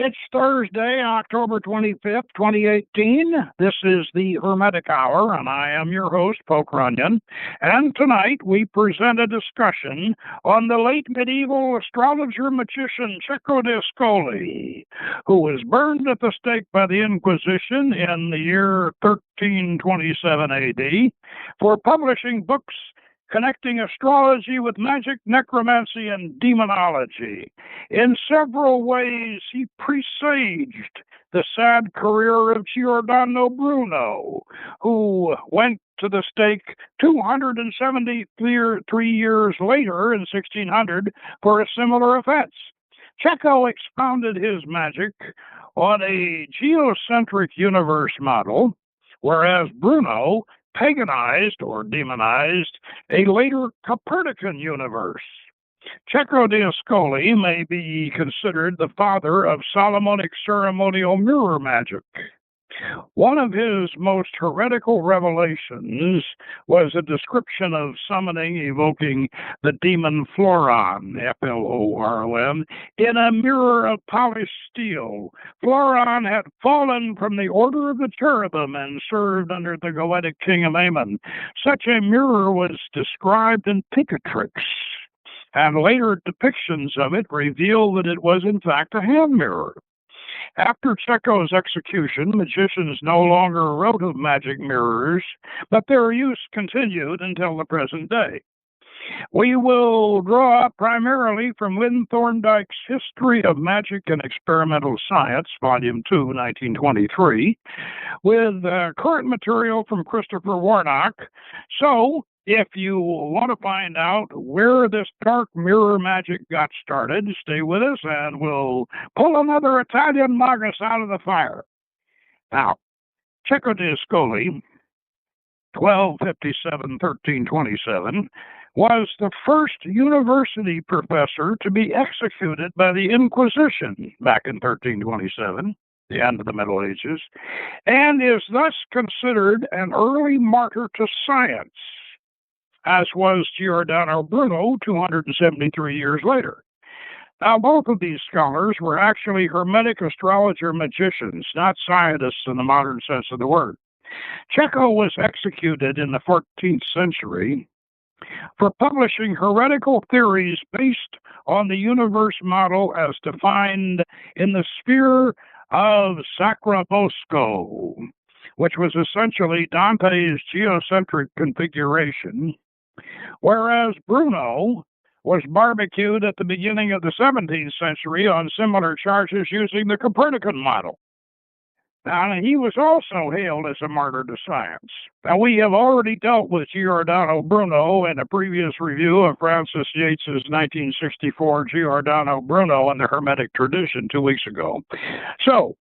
It's Thursday, October 25th, 2018. This is the Hermetic Hour, and I am your host, Poke Runyon. And tonight we present a discussion on the late medieval astrologer-magician Cecco d'Ascoli, who was burned at the stake by the Inquisition in the year 1327 AD for publishing books connecting astrology with magic, necromancy, and demonology. In several ways, he presaged the sad career of Giordano Bruno, who went to the stake 273 years later in 1600 for a similar offense. Cecco expounded his magic on a geocentric universe model, whereas Bruno paganized or demonized a later Copernican universe. Cecco d'Ascoli may be considered the father of Solomonic ceremonial mirror magic. One of his most heretical revelations was a description of summoning, evoking the demon Floron, Floron, in a mirror of polished steel. Floron had fallen from the Order of the Cherubim and served under the Goetic king Amaymon. Such a mirror was described in Picatrix, and later depictions of it reveal that it was in fact a hand mirror. After Cecco's execution, magicians no longer wrote of magic mirrors, but their use continued until the present day. We will draw up primarily from Lynn Thorndike's History of Magic and Experimental Science, Volume 2, 1923, with current material from Christopher Warnock. So, if you want to find out where this dark mirror magic got started, stay with us and we'll pull another Italian magus out of the fire. Now, Cecco d'Ascoli, 1257-1327, was the first university professor to be executed by the Inquisition back in 1327, the end of the Middle Ages, and is thus considered an early martyr to science, as was Giordano Bruno 273 years later. Now, both of these scholars were actually Hermetic astrologer magicians, not scientists in the modern sense of the word. Cecco was executed in the 14th century for publishing heretical theories based on the universe model as defined in the sphere of Sacrobosco, which was essentially Dante's geocentric configuration, whereas Bruno was barbecued at the beginning of the 17th century on similar charges using the Copernican model. Now, he was also hailed as a martyr to science. Now, we have already dealt with Giordano Bruno in a previous review of Francis Yates's 1964 Giordano Bruno and the Hermetic Tradition 2 weeks ago. So,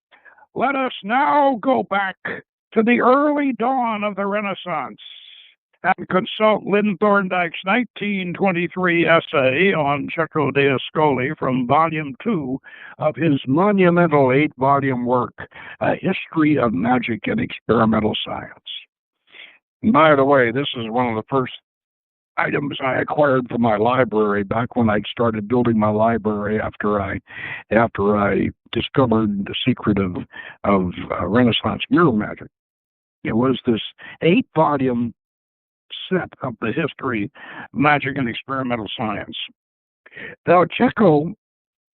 let us now go back to the early dawn of the Renaissance and consult Lynn Thorndike's 1923 essay on Cecco d'Ascoli from Volume 2 of his monumental 8-volume work, A History of Magic and Experimental Science. And by the way, this is one of the first items I acquired from my library back when I started building my library after I discovered the secret of Renaissance mirror magic. It was this 8-volume set of the history, magic, and experimental science. Now, Cecco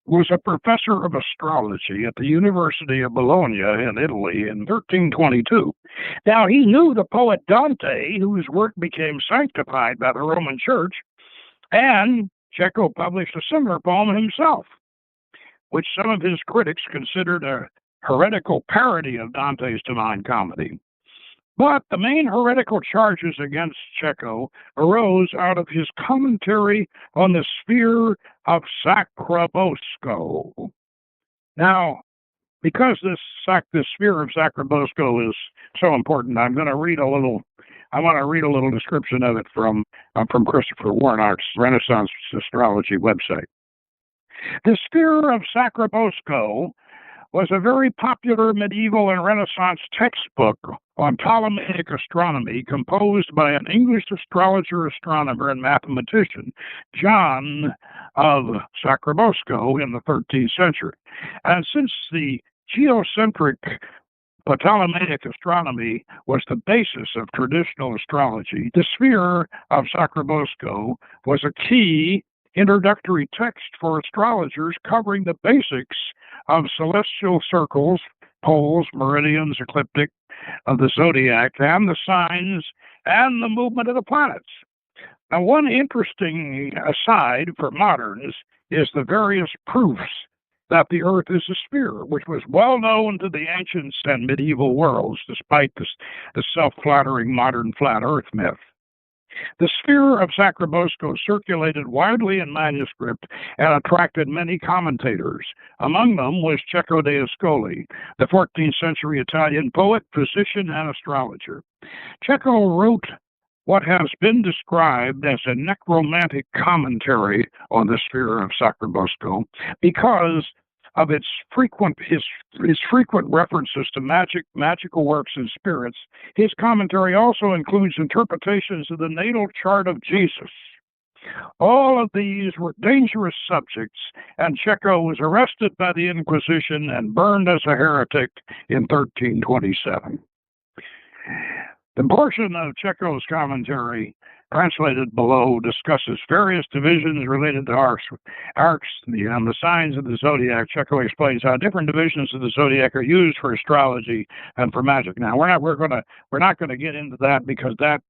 was a professor of astrology at the University of Bologna in Italy in 1322. Now, he knew the poet Dante, whose work became sanctified by the Roman Church, and Cecco published a similar poem himself, which some of his critics considered a heretical parody of Dante's Divine Comedy. But the main heretical charges against Cecco arose out of his commentary on the sphere of Sacrobosco. Now, because this sphere of Sacrobosco is so important, I want to read a little description of it from Christopher Warnock's Renaissance Astrology website. The sphere of Sacrobosco was a very popular medieval and Renaissance textbook on Ptolemaic astronomy composed by an English astrologer, astronomer, and mathematician, John of Sacrobosco, in the 13th century. And since the geocentric Ptolemaic astronomy was the basis of traditional astrology, the sphere of Sacrobosco was a key introductory text for astrologers covering the basics of celestial circles, poles, meridians, ecliptic, of the zodiac, and the signs and the movement of the planets. Now, one interesting aside for moderns is the various proofs that the Earth is a sphere, which was well known to the ancients and medieval worlds, despite the self-flattering modern flat Earth myth. The sphere of Sacrobosco circulated widely in manuscript and attracted many commentators. Among them was Cecco de Ascoli, the 14th century Italian poet, physician, and astrologer. Cecco wrote what has been described as a necromantic commentary on the sphere of Sacrobosco because of his frequent references to magical works and spirits. His commentary also includes interpretations of the natal chart of Jesus. All of these were dangerous subjects, and Cecco was arrested by the Inquisition and burned as a heretic in 1327. The portion of Cecco's commentary, translated below, discusses various divisions related to arcs and the signs of the zodiac. Cecco explains how different divisions of the zodiac are used for astrology and for magic. Now, we're not going to get into that because that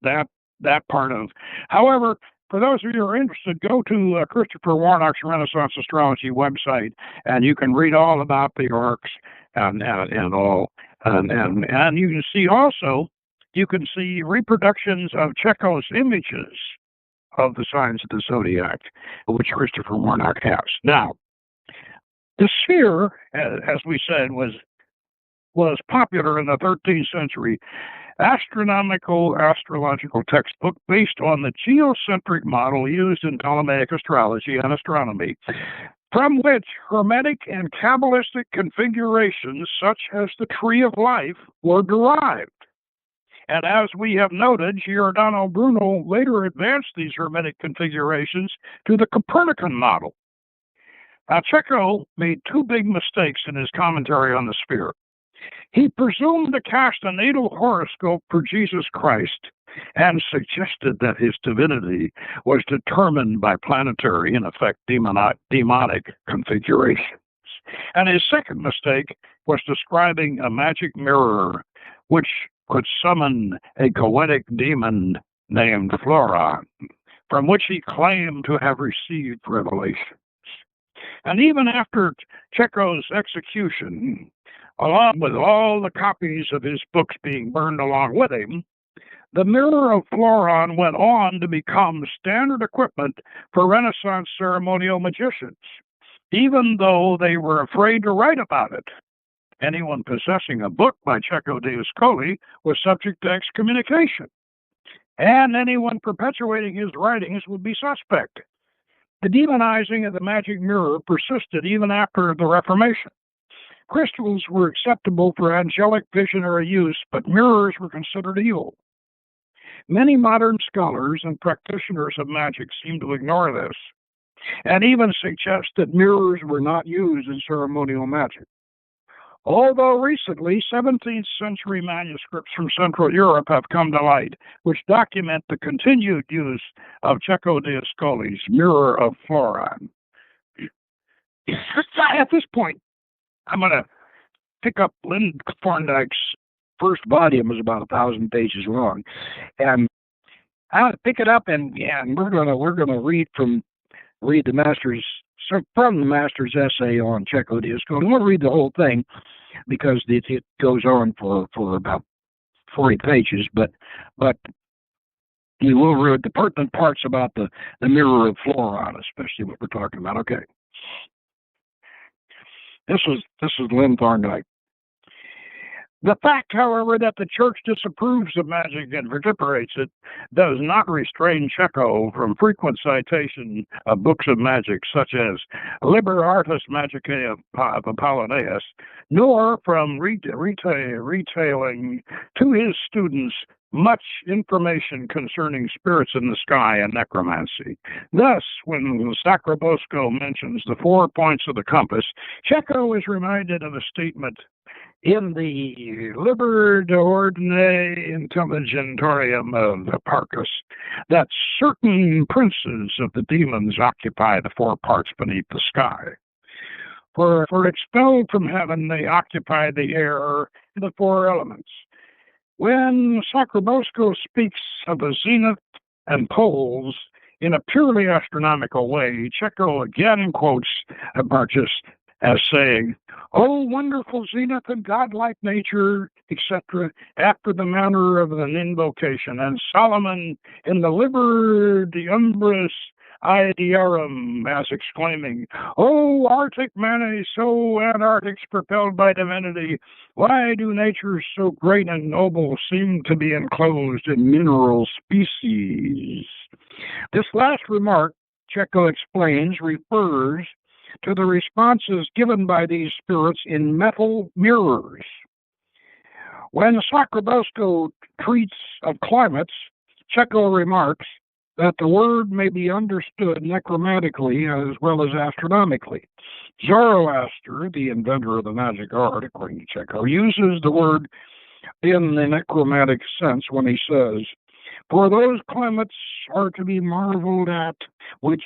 part of. However, for those of you who are interested, go to Christopher Warnock's Renaissance Astrology website, and you can read all about the arcs and all, and you can see also. You can see reproductions of Cecco's images of the signs of the zodiac, which Christopher Warnock has. Now, the sphere, as we said, was popular in the 13th century astrological textbook based on the geocentric model used in Ptolemaic astrology and astronomy, from which Hermetic and Kabbalistic configurations, such as the Tree of Life, were derived. And as we have noted, Giordano Bruno later advanced these Hermetic configurations to the Copernican model. Now, Cecco made two big mistakes in his commentary on the sphere. He presumed to cast a natal horoscope for Jesus Christ and suggested that his divinity was determined by planetary, in effect, demonic configurations. And his second mistake was describing a magic mirror which could summon a Goetic demon named Floron, from which he claimed to have received revelations. And even after Cecco's execution, along with all the copies of his books being burned along with him, the mirror of Floron went on to become standard equipment for Renaissance ceremonial magicians, even though they were afraid to write about it. Anyone possessing a book by Cecco de Ascoli was subject to excommunication, and anyone perpetuating his writings would be suspect. The demonizing of the magic mirror persisted even after the Reformation. Crystals were acceptable for angelic visionary use, but mirrors were considered evil. Many modern scholars and practitioners of magic seem to ignore this, and even suggest that mirrors were not used in ceremonial magic. Although recently, 17th century manuscripts from Central Europe have come to light, which document the continued use of Cecco de Ascoli's Mirror of Floron. At this point, I'm going to pick up Lynn Thorndike's first volume, is about 1,000 pages long, and I'll pick it up and we're gonna read the master's essay on Cecco de Ascoli. We'll read the whole thing because it goes on for about 40 pages, but we will read the pertinent parts about the Mirror of Floron, especially what we're talking about. Okay. This is Lynn Thorndike. The fact, however, that the Church disapproves of magic and vituperates it does not restrain Cecco from frequent citation of books of magic, such as Liber Artis Magicae of Apollonius, nor from retailing to his students much information concerning spirits in the sky and necromancy. Thus, when Sacrobosco mentions the 4 points of the compass, Cecco is reminded of a statement in the Liber de Ordine Intelligentorium of Hipparchus that certain princes of the demons occupy the 4 parts beneath the sky. For expelled from heaven, they occupy the air and the 4 elements. When Sacrobosco speaks of the zenith and poles in a purely astronomical way, Cecco again quotes Hipparchus as saying, "O wonderful zenith and godlike nature," etc., after the manner of an invocation, and Solomon in the Liber de Umbris Idearum as exclaiming, "O Arctic mane, so antarctics propelled by divinity, why do natures so great and noble seem to be enclosed in mineral species?" This last remark, Cecco explains, refers to the responses given by these spirits in metal mirrors. When Sacrobosco treats of climates, Cecco remarks that the word may be understood necromantically as well as astronomically. Zoroaster, the inventor of the magic art, according to Cecco, uses the word in the necromantic sense when he says, "For those climates are to be marveled at, which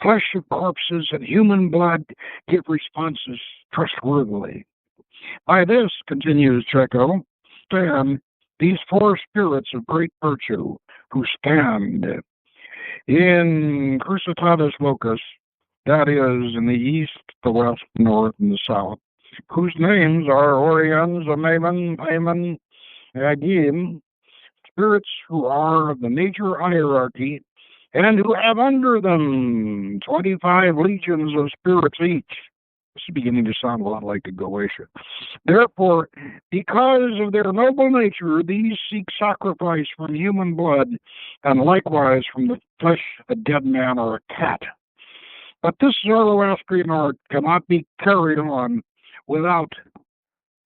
flesh of corpses and human blood give responses trustworthily." By this, continues Cecco, stand these 4 spirits of great virtue, who stand in Crucitatis Locus, that is, in the east, the west, the north, and the south, whose names are Orions, Amaymon, Paimon, Agim, spirits who are of the major hierarchy, and who have under them 25 legions of spirits each. This is beginning to sound a lot like the Goetic. Therefore, because of their noble nature, these seek sacrifice from human blood, and likewise from the flesh of a dead man or a cat. But this Zoroastrian art cannot be carried on without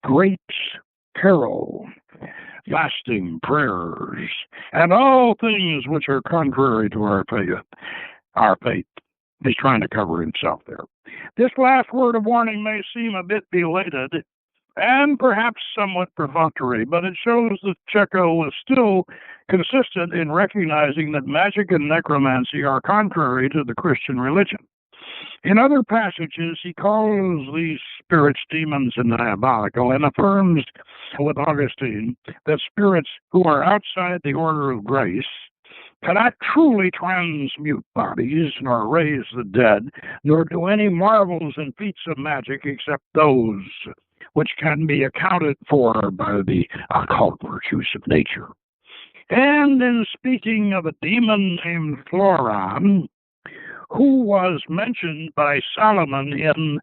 great peril, fasting, prayers, and all things which are contrary to our faith. Our faith. He's trying to cover himself there. This last word of warning may seem a bit belated and perhaps somewhat perfunctory, but it shows that Cecco was still consistent in recognizing that magic and necromancy are contrary to the Christian religion. In other passages, he calls these spirits demons and diabolical, and affirms with Augustine that spirits who are outside the order of grace cannot truly transmute bodies, nor raise the dead, nor do any marvels and feats of magic except those which can be accounted for by the occult virtues of nature. And in speaking of a demon named Floron, who was mentioned by Solomon in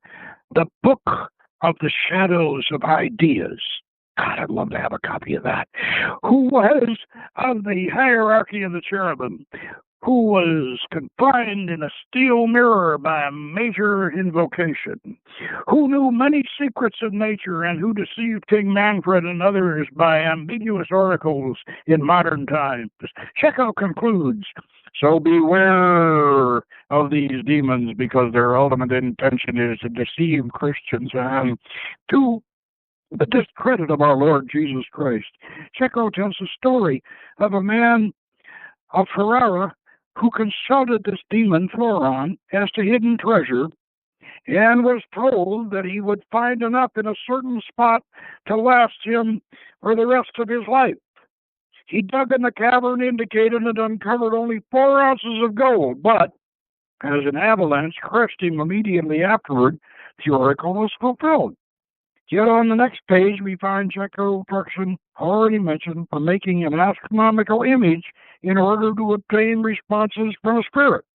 the Book of the Shadows of Ideas, God, I'd love to have a copy of that, who was of the hierarchy of the cherubim, who was confined in a steel mirror by a major invocation, who knew many secrets of nature, and who deceived King Manfred and others by ambiguous oracles in modern times. Cecco concludes, "So beware of these demons, because their ultimate intention is to deceive Christians and to the discredit of our Lord Jesus Christ." Cecco tells a story of a man of Ferrara who consulted this demon Floron as to hidden treasure, and was told that he would find enough in a certain spot to last him for the rest of his life. He dug in the cavern indicated and uncovered only 4 ounces of gold, but as an avalanche crushed him immediately afterward, the oracle was fulfilled. Yet on the next page, we find Cecco instruction already mentioned for making an astronomical image in order to obtain responses from a spirit.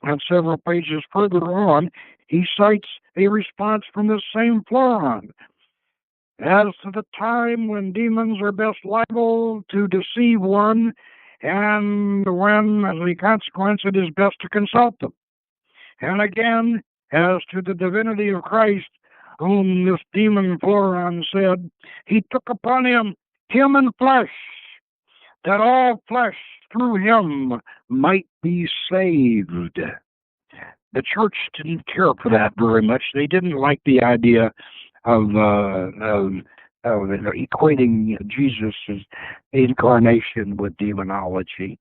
And several pages further on, he cites a response from the same Floron. as to the time when demons are best liable to deceive one, and when, as a consequence, it is best to consult them. And again, as to the divinity of Christ, whom this demon Floron said, he took upon him human flesh, that all flesh through him might be saved. The church didn't care for that very much. They didn't like the idea of equating Jesus' incarnation with demonology,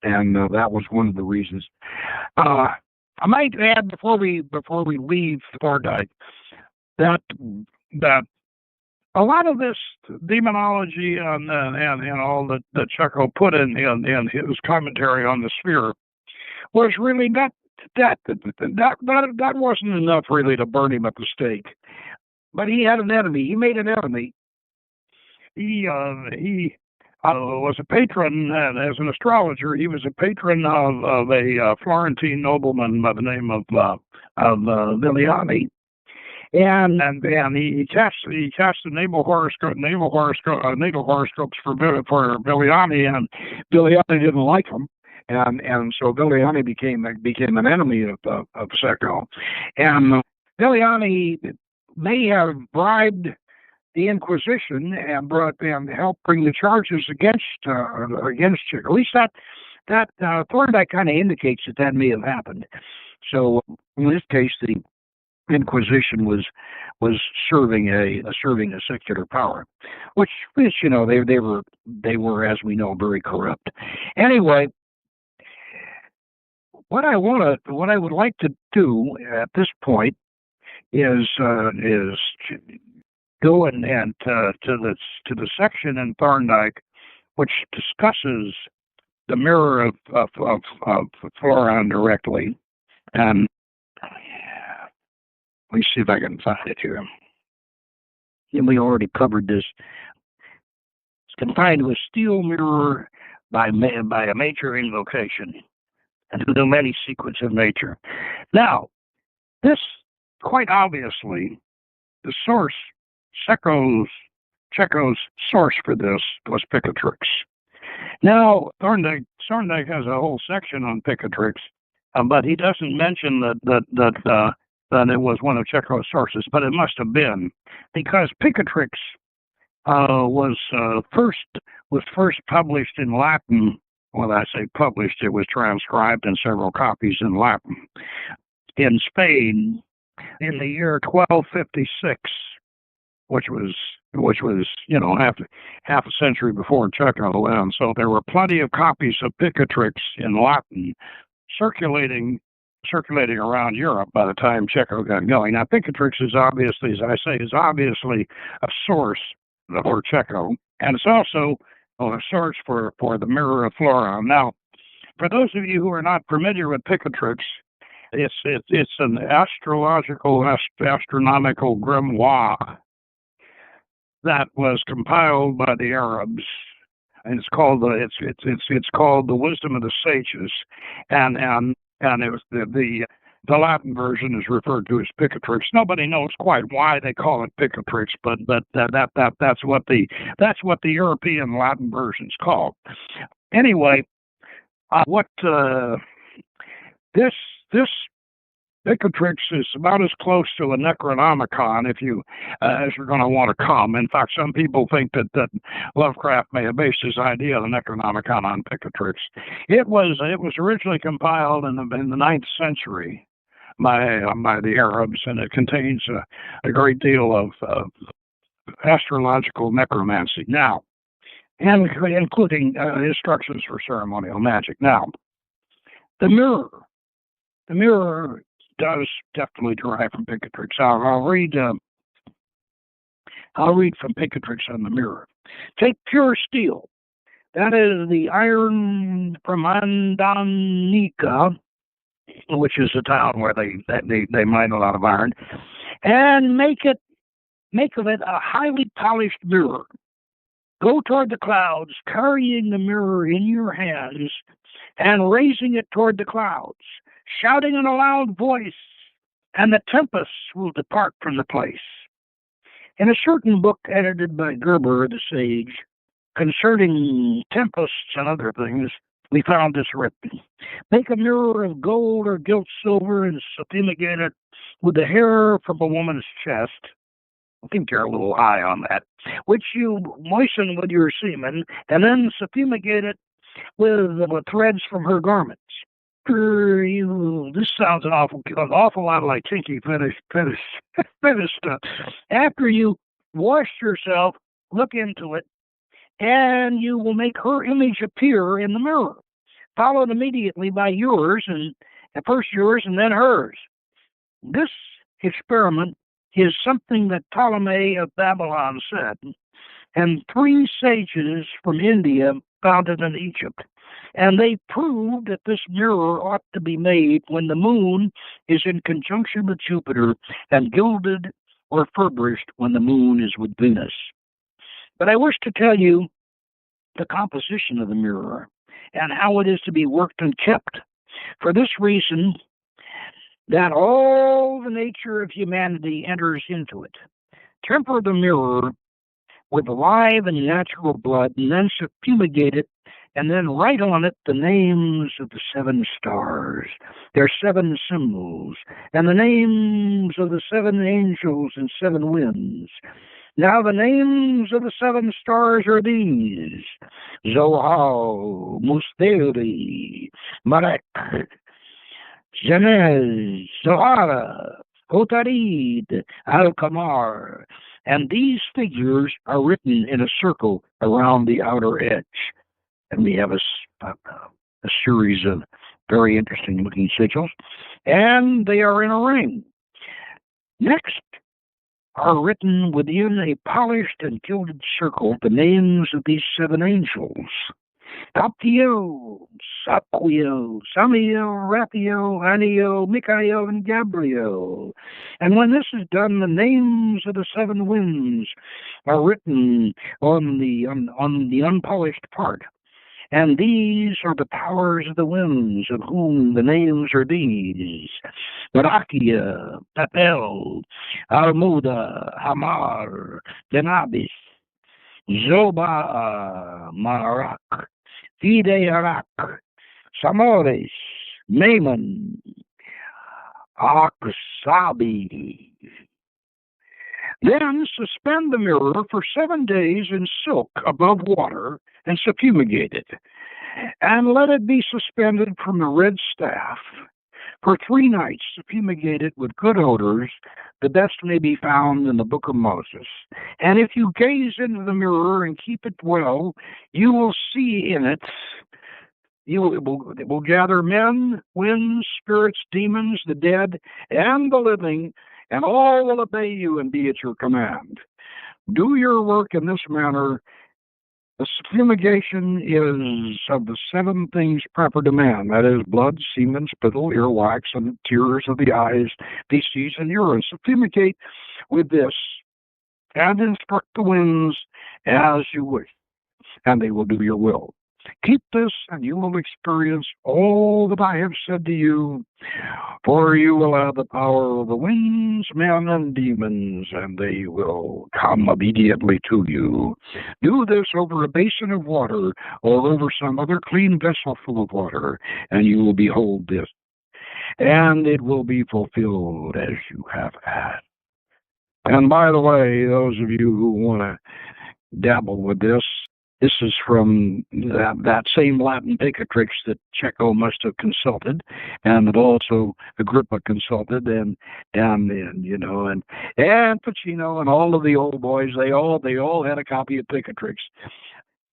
and that was one of the reasons. I might add before we leave Thorndike that a lot of this demonology and all that Cecco put in his commentary on the sphere was really not that wasn't enough really to burn him at the stake. But he had an enemy. He made an enemy. He was a patron, as an astrologer. He was a patron of a Florentine nobleman by the name of Villani, and he cast the natal horoscopes for Villani, and Villani didn't like him. And so Villani became an enemy of Cecco, and Villani may have bribed the Inquisition and helped bring the charges against you. At least that Thorndike kind of indicates that may have happened. So in this case, the Inquisition was serving a secular power, which you know they were, as we know, very corrupt. Anyway, what I would like to do at this point is go and to the section in Thorndike which discusses the mirror of Floron directly, and let me see if I can find it here. And we already covered this. It's confined to a steel mirror by a major invocation and to the many secrets of nature. Now, this, quite obviously, the source, Cecco's source for this was Picatrix. Now, Thorndike has a whole section on Picatrix, but he doesn't mention that it was one of Cecco's sources, but it must have been, because Picatrix was first published in Latin. Well, I say published, it was transcribed in several copies in Latin in Spain in the year 1256, which was half a century before Cecco, and so there were plenty of copies of Picatrix in Latin circulating around Europe by the time Cecco got going. Now, Picatrix is obviously, as I say, a source for Cecco, and it's also a source for the Mirror of Floron. Now, for those of you who are not familiar with Picatrix, it's an astronomical grimoire that was compiled by the Arabs, and it's called the Wisdom of the Sages, and it was the Latin version is referred to as Picatrix. Nobody knows quite why they call it Picatrix, but that's what the European Latin version's called. Anyway, this Picatrix is about as close to a Necronomicon as you're going to want to come. In fact, some people think that Lovecraft may have based his idea of the Necronomicon on Picatrix. It was originally compiled in the 9th century by the Arabs, and it contains a great deal of astrological necromancy now, and including instructions for ceremonial magic. Now, the mirror does definitely derive from Picatrix. I'll read from Picatrix on the mirror. Take pure steel, that is the iron from Andanica, which is a town where they mine a lot of iron, and make of it a highly polished mirror. Go toward the clouds, carrying the mirror in your hands and raising it toward the clouds, shouting in a loud voice, and the tempests will depart from the place. In a certain book edited by Gerber the sage, concerning tempests and other things, we found this written. Make a mirror of gold or gilt silver and fumigate it with the hair from a woman's chest. I think you're a little high on that, which you moisten with your semen, and then fumigate it with threads from her garments. This sounds an awful lot like kinky fetish stuff. After you wash yourself, look into it, and you will make her image appear in the mirror, followed immediately by yours, and at first yours and then hers. This experiment is something that Ptolemy of Babylon said, and 3 sages from India found it in Egypt. And they proved that this mirror ought to be made when the moon is in conjunction with Jupiter and gilded or furbished when the moon is with Venus. But I wish to tell you the composition of the mirror and how it is to be worked and kept. For this reason, that all the nature of humanity enters into it. Temper the mirror with live and natural blood, and then fumigate it, and then write on it the names of the 7 stars, their 7 symbols, and the names of the 7 angels and 7 winds. Now the names of the 7 stars are these: Zohar, Musteri, Marek, Janez, Zohara, Hotarid, Al-Kamar, and these figures are written in a circle around the outer edge. And we have a series of very interesting looking sigils, and they are in a ring. Next are written within a polished and gilded circle the names of these 7 angels: Taptiel, Saquiel, Samiel, Raphael, Aniel, Michael, and Gabriel. And when this is done, the names of the 7 winds are written on the unpolished part. And these are the powers of the winds, of whom the names are these: Barakia, Papel, Almuda, Hamar, Denabis, Zoba, Marak, Fide Arak, Samores, Maymon, Aksabi. Then suspend the mirror for 7 days in silk above water and fumigate it, and let it be suspended from the red staff for 3 nights. Fumigate it with good odors. The best may be found in the Book of Moses. And if you gaze into the mirror and keep it well, you will see in it, it will gather men, winds, spirits, demons, the dead, and the living, and all will obey you and be at your command. Do your work in this manner. The fumigation is of the 7 things proper to man, that is, blood, semen, spittle, earwax, and tears of the eyes, feces, and urine. So fumigate with this, and instruct the winds as you wish, and they will do your will. Keep this, and you will experience all that I have said to you, for you will have the power of the winds, men, and demons, and they will come obediently to you. Do this over a basin of water, or over some other clean vessel full of water, and you will behold this, and it will be fulfilled as you have asked. And by the way, those of you who want to dabble with this is from that same Latin Picatrix that Cecco must have consulted, and that also Agrippa consulted, and Pacino and all of the old boys. They all had a copy of Picatrix,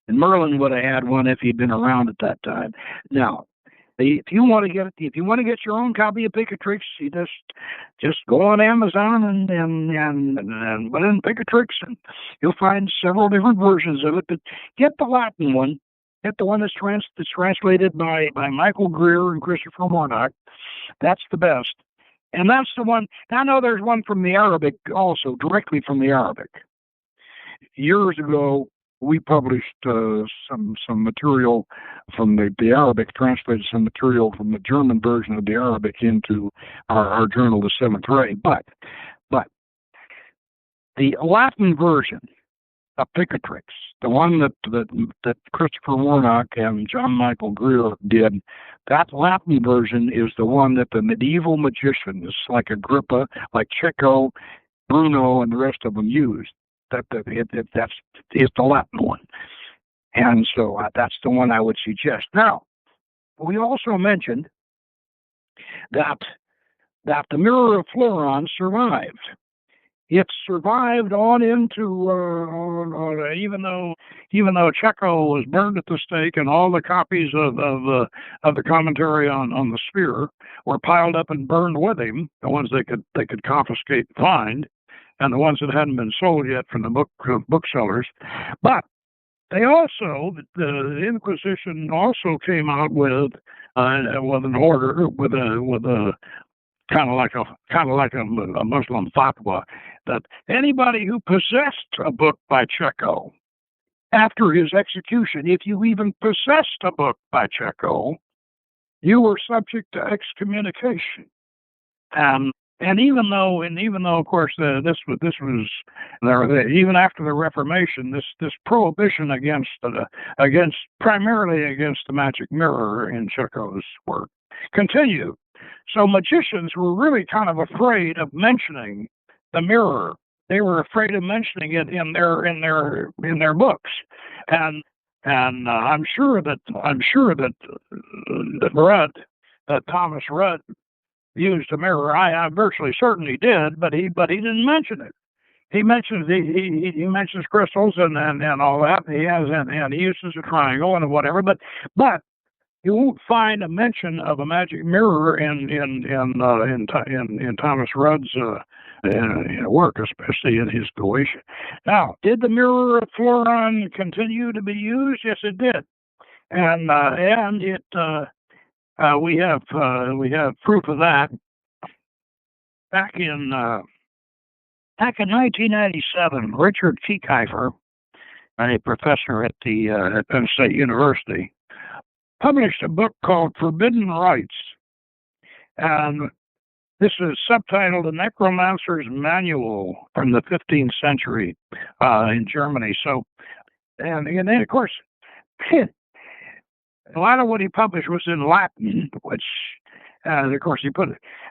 and Merlin would have had one if he'd been around at that time. Now, if you want to get your own copy of Picatrix, you just go on Amazon and put in Picatrix, and you'll find several different versions of it. But get the Latin one. Get the one that's translated by Michael Greer and Christopher Warnock. That's the best. And that's the one. I know there's one from the Arabic also, directly from the Arabic. Years ago, we published some material from the Arabic, translated some material from the German version of the Arabic into our journal, the Seventh Ray. But The Latin version of Picatrix, the one that Christopher Warnock and John Michael Greer did, that Latin version is the one that the medieval magicians like Agrippa, like Cecco, Bruno, and the rest of them used. That's the Latin one. And so that's the one I would suggest. Now, we also mentioned that the Mirror of Floron survived. It survived on into even though Cecco was burned at the stake, and all the copies of the commentary on the sphere were piled up and burned with him, the ones they could confiscate and find, and the ones that hadn't been sold yet from the booksellers. But they also, the Inquisition also came out with an order, with a kind of like a Muslim fatwa, that anybody who possessed a book by Cecco after his execution, if you even possessed a book by Cecco, you were subject to excommunication. And even though, of course, this was even after the Reformation, this prohibition primarily against the magic mirror in Cecco's work continued. So magicians were really kind of afraid of mentioning the mirror. They were afraid of mentioning it in their books, and I'm sure that Thomas Rudd used a mirror. I'm virtually certain he did, but he didn't mention it. He mentions crystals and all that. And he uses a triangle and whatever, but you won't find a mention of a magic mirror in Thomas Rudd's work, especially in his Goetic. Now, did the Mirror of Floron continue to be used? Yes, it did, and it we have proof of that. Back in 1997, Richard Kieckeifer, a professor at Penn State University, published a book called Forbidden Rites, and this is subtitled "The Necromancer's Manual" from the 15th century in Germany. So, and then of course, a lot of what he published was in Latin, which, of course,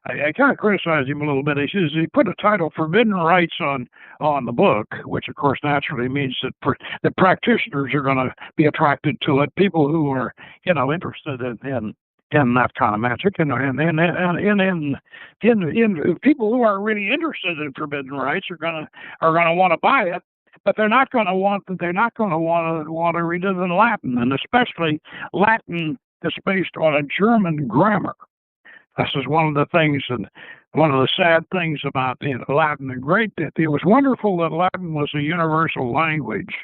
I kind of criticized him a little bit. He says he put a title "Forbidden Rites" on the book, which of course naturally means that the practitioners are going to be attracted to it. People who are, interested in that kind of magic, and people who are really interested in forbidden rites are going to want to buy it. But they're not going to want to read it in Latin, and especially Latin that's based on a German grammar. This is one of the things, and one of the sad things about Latin. It was wonderful that Latin was a universal language,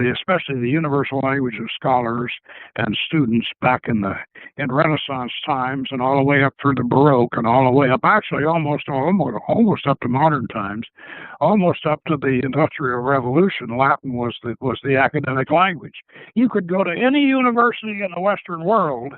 especially the universal language of scholars and students back in Renaissance times, and all the way up through the Baroque, and all the way up, actually almost up to modern times, almost up to the Industrial Revolution. Latin was the academic language. You could go to any university in the Western world,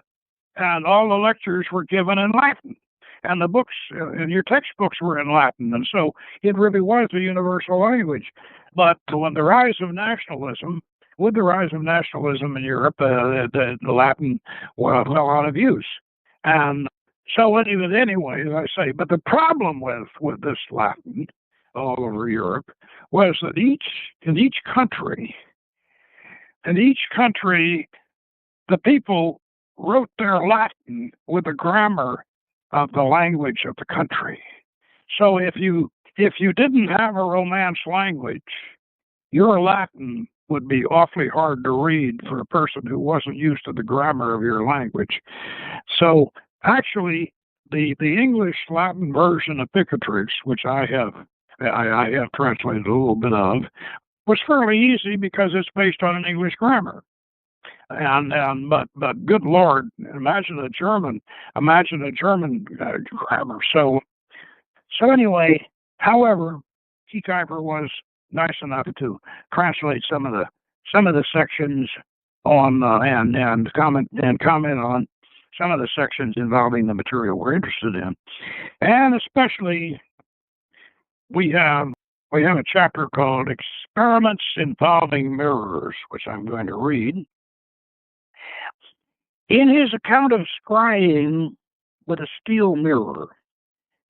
and all the lectures were given in Latin, and the books and your textbooks were in Latin, and so it really was a universal language. But with the rise of nationalism in Europe, the Latin fell out of use, and so anyway, as I say. But the problem with this Latin all over Europe was that in each country, the people wrote their Latin with the grammar of the language of the country. So if you didn't have a Romance language, your Latin would be awfully hard to read for a person who wasn't used to the grammar of your language. So actually, the English Latin version of Picatrix, which I have translated a little bit of, was fairly easy because it's based on an English grammar. But good Lord, imagine a German grammar. So anyway, however, Kieckeifer was nice enough to translate some of the sections on and comment on some of the sections involving the material we're interested in, and especially we have we have a chapter called Experiments Involving Mirrors, which I'm going to read. In his account of scrying with a steel mirror,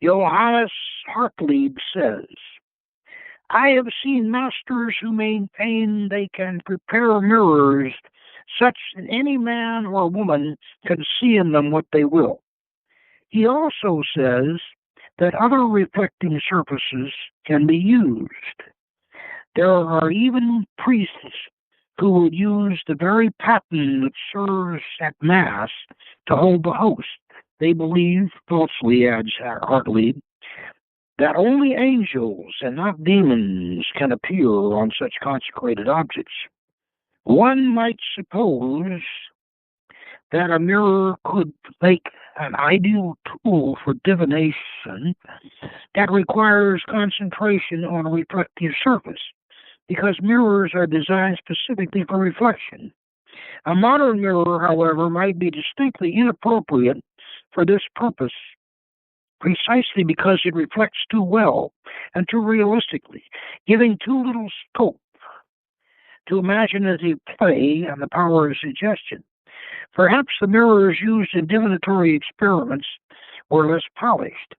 Johannes Hartlieb says, I have seen masters who maintain they can prepare mirrors such that any man or woman can see in them what they will. He also says that other reflecting surfaces can be used. There are even priests who will use the very pattern that serves at Mass to hold the host. They believe, falsely adds Hartlieb, that only angels and not demons can appear on such consecrated objects. One might suppose that a mirror could make an ideal tool for divination that requires concentration on a reflective surface, because mirrors are designed specifically for reflection. A modern mirror, however, might be distinctly inappropriate for this purpose, precisely because it reflects too well and too realistically, giving too little scope to imaginative play and the power of suggestion. Perhaps the mirrors used in divinatory experiments were less polished,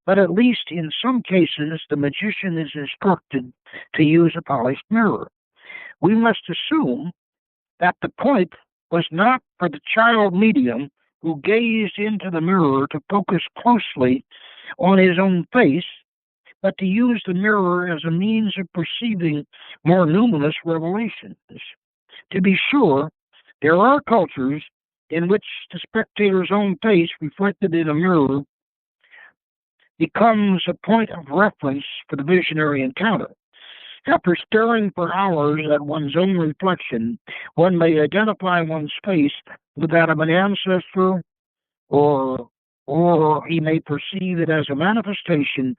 but at least in some cases the magician is instructed to use a polished mirror. We must assume that the point was not for the child medium who gazed into the mirror to focus closely on his own face, but to use the mirror as a means of perceiving more numinous revelations. To be sure, there are cultures in which the spectator's own face reflected in a mirror becomes a point of reference for the visionary encounter. After staring for hours at one's own reflection, one may identify one's face with that of an ancestor, or he may perceive it as a manifestation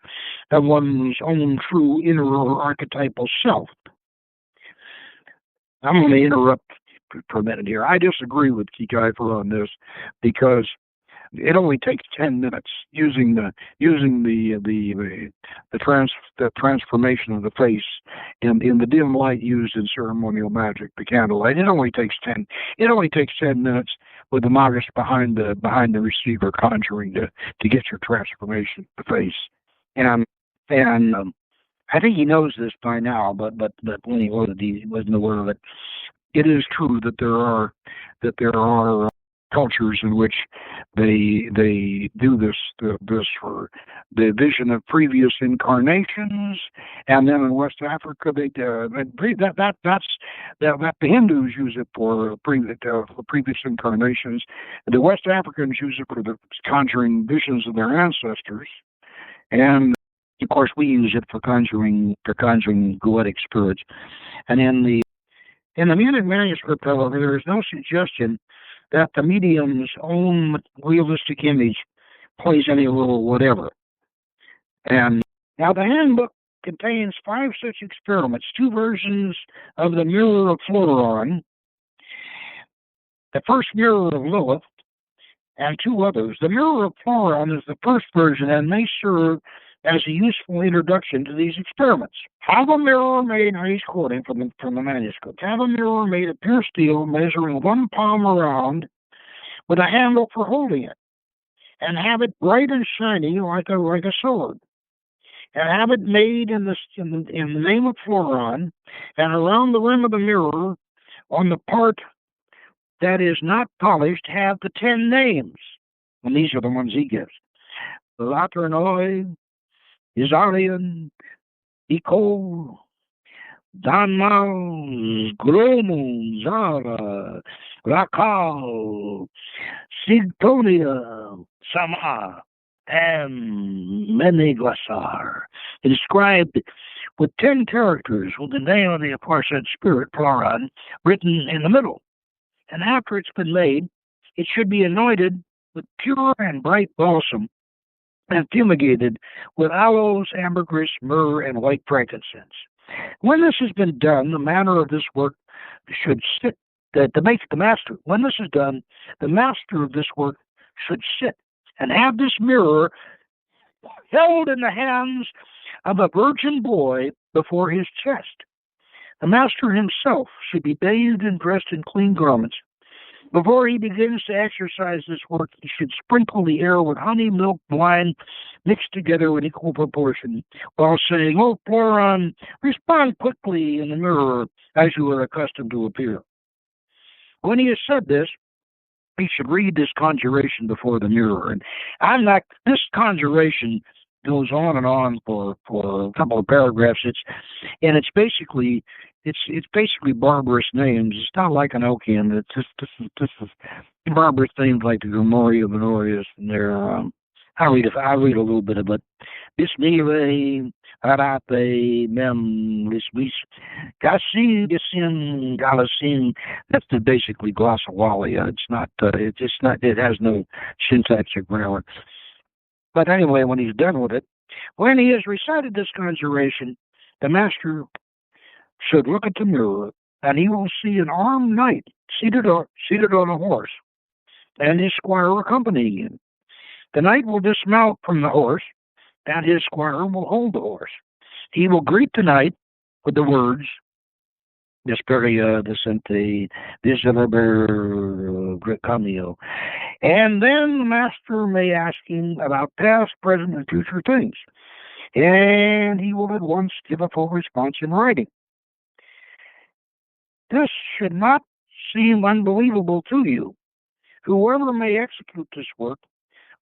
of one's own true inner or archetypal self. I'm going to interrupt for a minute here. I disagree with Kiefer on this because it only takes 10 minutes using the transformation of the face in the dim light used in ceremonial magic, the candlelight. It only takes 10 minutes with the magus behind the receiver conjuring to get your transformation of the face. And I think he knows this by now, but when he wrote it, he wasn't aware of it. It is true that there are cultures in which they do this for the vision of previous incarnations, and then in West Africa the Hindus use it for previous incarnations. The West Africans use it for the conjuring visions of their ancestors, and of course we use it for conjuring Goetic spirits. And in the Munich manuscript, however, there is no suggestion that the medium's own realistic image plays any role whatever. And now the handbook contains 5 such experiments, 2 versions of the Mirror of Floron, the first Mirror of Lilith, and 2 others. The Mirror of Floron is the first version and may serve as a useful introduction to these experiments. Have a mirror made, now he's quoting from the manuscript, have a mirror made of pure steel measuring 1 palm around with a handle for holding it, and have it bright and shiny like a sword, and have it made in the name of Floron, and around the rim of the mirror on the part that is not polished have the 10 names, and these are the ones he gives: Laternoi, Isarian, Iko, Danmaus, Gromun, Zara, Rakal, Sigtonia, Sama, and Meneglasar, inscribed with 10 characters with the name of the aforesaid spirit, Floron, written in the middle. And after it's been made, it should be anointed with pure and bright balsam and fumigated with aloes, ambergris, myrrh, and white frankincense. When this has been done, the manner of this work should sit, when this is done, the master of this work should sit and have this mirror held in the hands of a virgin boy before his chest. The master himself should be bathed and dressed in clean garments. Before he begins to exercise this work, he should sprinkle the air with honey, milk, wine, mixed together in equal proportion, while saying, "Oh, Floron, respond quickly in the mirror as you are accustomed to appear." When he has said this, he should read this conjuration before the mirror. And this conjuration goes on and on for a couple of paragraphs. It's basically barbarous names. It's not like an Okian. It's just this is barbarous names like the Memoria Minorius, and they're I read a little bit of it. Bismillah, Arate, Mem, Lisbis, Gasin, Gasin, Galasin. That's basically glossalia. It has no syntax or grammar. But anyway, when he's done with it, when he has recited this conjuration, the master should look at the mirror, and he will see an armed knight seated on a horse, and his squire accompanying him. The knight will dismount from the horse, and his squire will hold the horse. He will greet the knight with the words, Desperia, Decente, Visileber, Cameo. And then the master may ask him about past, present, and future things. And he will at once give a full response in writing. This should not seem unbelievable to you. Whoever may execute this work,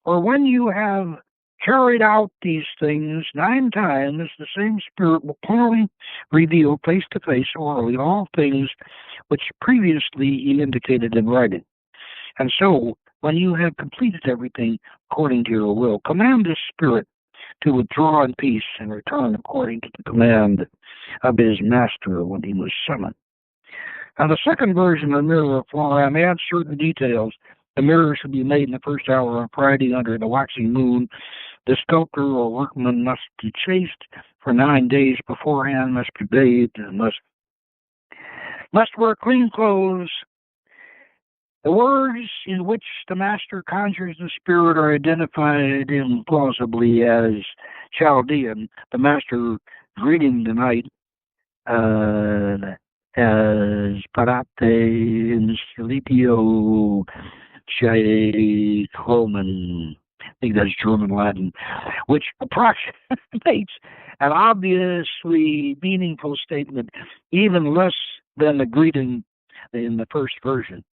or when you have carried out these things 9 times, the same spirit will clearly reveal face to face orally all things which previously he indicated in writing. And so, when you have completed everything according to your will, command this spirit to withdraw in peace and return according to the command of his master when he was summoned. Now, the second version of the mirror of Floron adds certain details. The mirror should be made in the first hour on Friday under the waxing moon. The sculptor or workman must be chaste for 9 days beforehand, must be bathed, and must wear clean clothes. The words in which the master conjures the spirit are identified implausibly as Chaldean, the master greeting the knight as Parate in Silipio Chroman. I think that's German Latin, which approximates an obviously meaningful statement, even less than the greeting in the first version.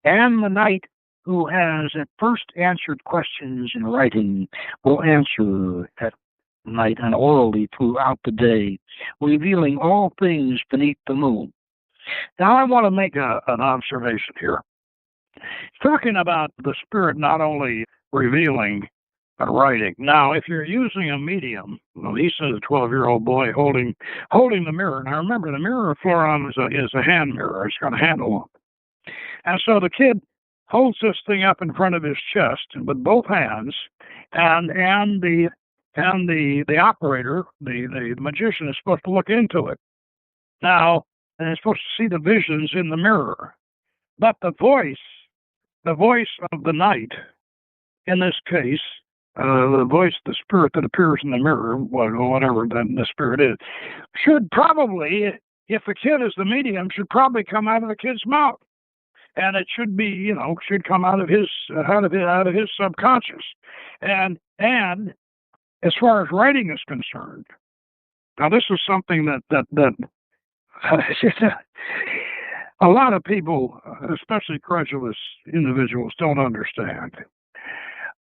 And the knight who has at first answered questions in writing will answer at night and orally throughout the day, revealing all things beneath the moon. Now, I want to make an observation here. Talking about the spirit not only revealing but writing. Now, if you're using a medium, well, he says a 12-year-old boy holding the mirror. Now, remember, the mirror of Floron is a hand mirror. It's got a handle on it. And so the kid holds this thing up in front of his chest with both hands, and the operator, the magician, is supposed to look into it. Now, and is supposed to see the visions in the mirror. But the voice of the knight, in this case, the spirit that appears in the mirror, whatever the spirit is, should probably, if the kid is the medium, should probably come out of the kid's mouth, and it should be, should come out of his subconscious, and as far as writing is concerned, now this is something that a lot of people, especially credulous individuals, don't understand.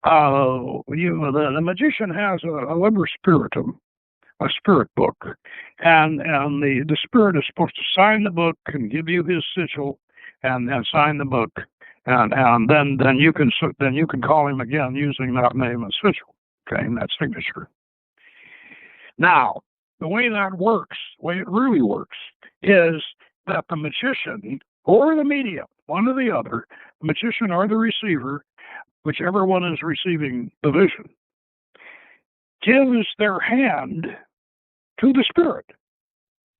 The magician has a liber spiritum, a spirit book, and the spirit is supposed to sign the book and give you his sigil, and sign the book, and then you can call him again using that name and sigil, okay, and that signature. Now, the way that works, the way it really works, is that the magician or the medium, one or the other, the magician or the receiver, whichever one is receiving the vision, gives their hand to the spirit.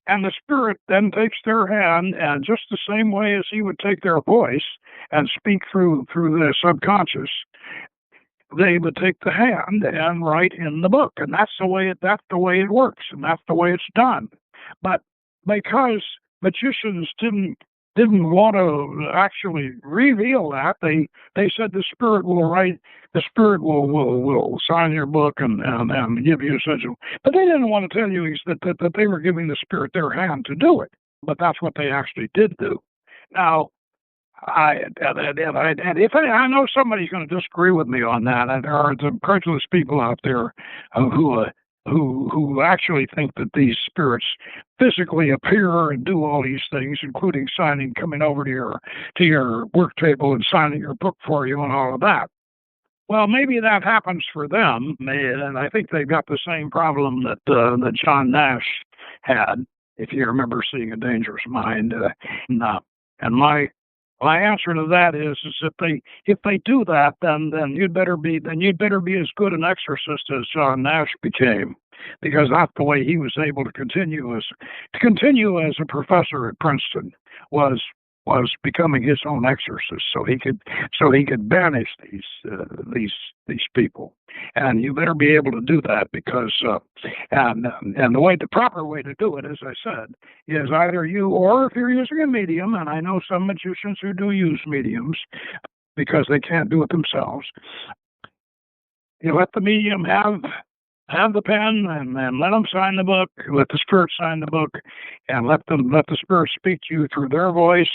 And the spirit then takes their hand, and just the same way as he would take their voice and speak through their subconscious, they would take the hand and write in the book, and that's the way it works, and that's the way it's done. But because magicians didn't want to actually reveal that, they said the spirit will sign your book and give you such a. But they didn't want to tell you that they were giving the spirit their hand to do it. But that's what they actually did do. Now, I know somebody's going to disagree with me on that, and there are some credulous people out there who actually think that these spirits physically appear and do all these things, including coming over to your work table and signing your book for you and all of that. Well, maybe that happens for them, and I think they've got the same problem that John Nash had, if you remember Seeing a Dangerous Mind. And my answer to that is if they do that, then you'd better be as good an exorcist as John Nash became, because that's the way he was able to continue as a professor at Princeton was becoming his own exorcist, so he could banish these people. And you better be able to do that, because the proper way to do it, as I said, is either you, or if you're using a medium, and I know some magicians who do use mediums because they can't do it themselves, you let the medium have the pen and let them sign the book, let the spirit sign the book, and let the spirit speak to you through their voice.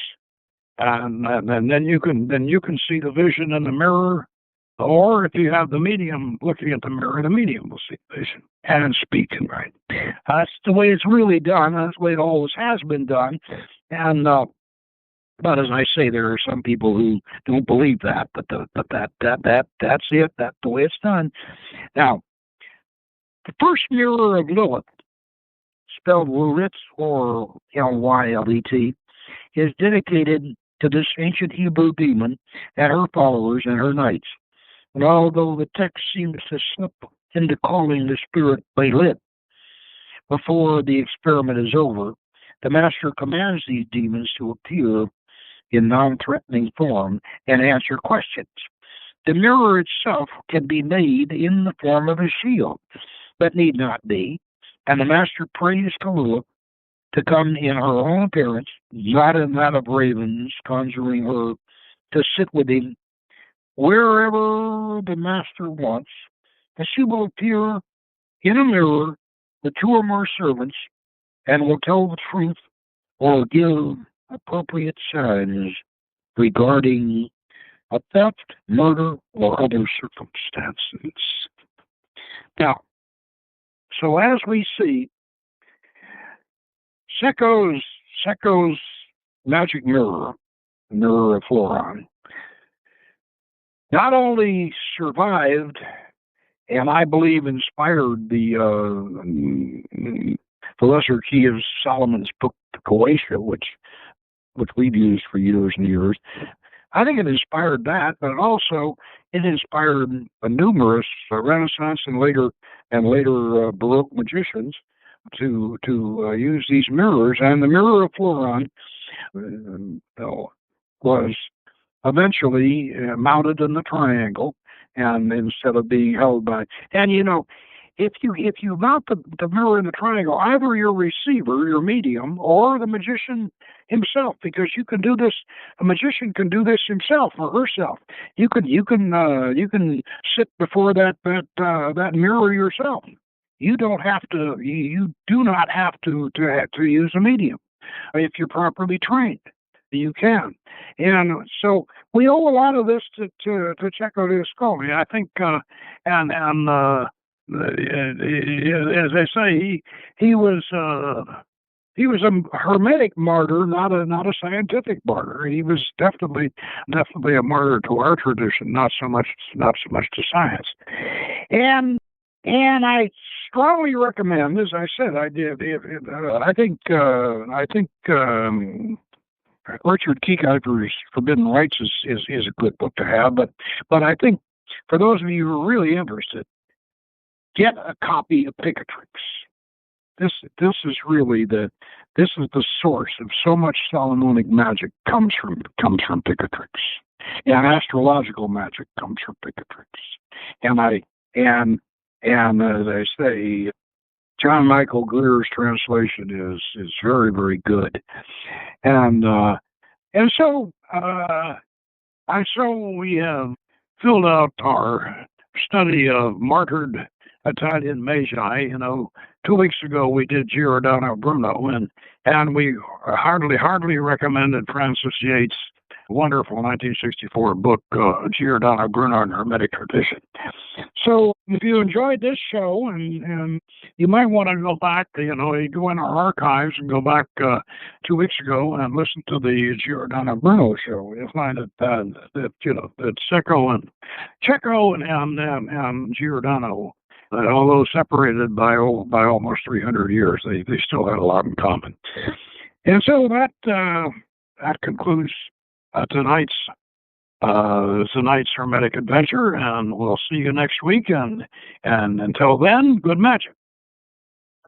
And then you can see the vision in the mirror, or if you have the medium looking at the mirror, the medium will see the vision and speak and write. That's the way it's really done. That's the way it always has been done. And but as I say, there are some people who don't believe that. But that's it. That's the way it's done. Now, the first mirror of Lilith, spelled Lilith or Lylet, is dedicated to this ancient Hebrew demon and her followers and her knights. And although the text seems to slip into calling the spirit Balit before the experiment is over, the master commands these demons to appear in non-threatening form and answer questions. The mirror itself can be made in the form of a shield, but need not be, and the master prays to Lilith to come in her own appearance, not in that of ravens, conjuring her to sit with him wherever the master wants, and she will appear in a mirror with two or more servants and will tell the truth or give appropriate signs regarding a theft, murder, or other circumstances. Now, so as we see, Cecco's magic mirror, the mirror of Floron, not only survived, and I believe inspired the lesser key of Solomon's book, the Goetic, which we've used for years and years. I think it inspired that, but also it inspired numerous Renaissance and later Baroque magicians to use these mirrors. And the mirror of Floron was eventually mounted in the triangle, and instead of being held by, and if you mount the mirror in the triangle, either your receiver, your medium, or the magician himself, because you can do this. A magician can do this himself or herself. You can sit before that mirror yourself. You don't have to. You do not have to use a medium if you're properly trained. You can, and so we owe a lot of this to Cecco d'Ascoli. I think, as I say, he was a hermetic martyr, not a scientific martyr. He was definitely a martyr to our tradition, not so much to science. And I strongly recommend, as I said, I did. I think Richard Kiekheimer's Forbidden Rites is a good book to have, but I think for those of you who are really interested, get a copy of Picatrix. This is really the source of so much Solomonic magic comes from Picatrix. And astrological magic comes from Picatrix. And as I say, John Michael Greer's translation is very, very good. And so we have filled out our study of martyred Italian magi. 2 weeks ago we did Giordano Bruno, and we hardly recommended Francis Yates' wonderful 1964 book, Giordano Bruno and Hermetic Tradition. So if you enjoyed this show, and you might want to go back, you go in our archives and go back 2 weeks ago and listen to the Giordano Bruno show. You'll find that Cecco and Giordano, although separated by almost 300 years, they still had a lot in common. And so that concludes tonight's Hermetic Adventure, and we'll see you next week. And until then, good magic.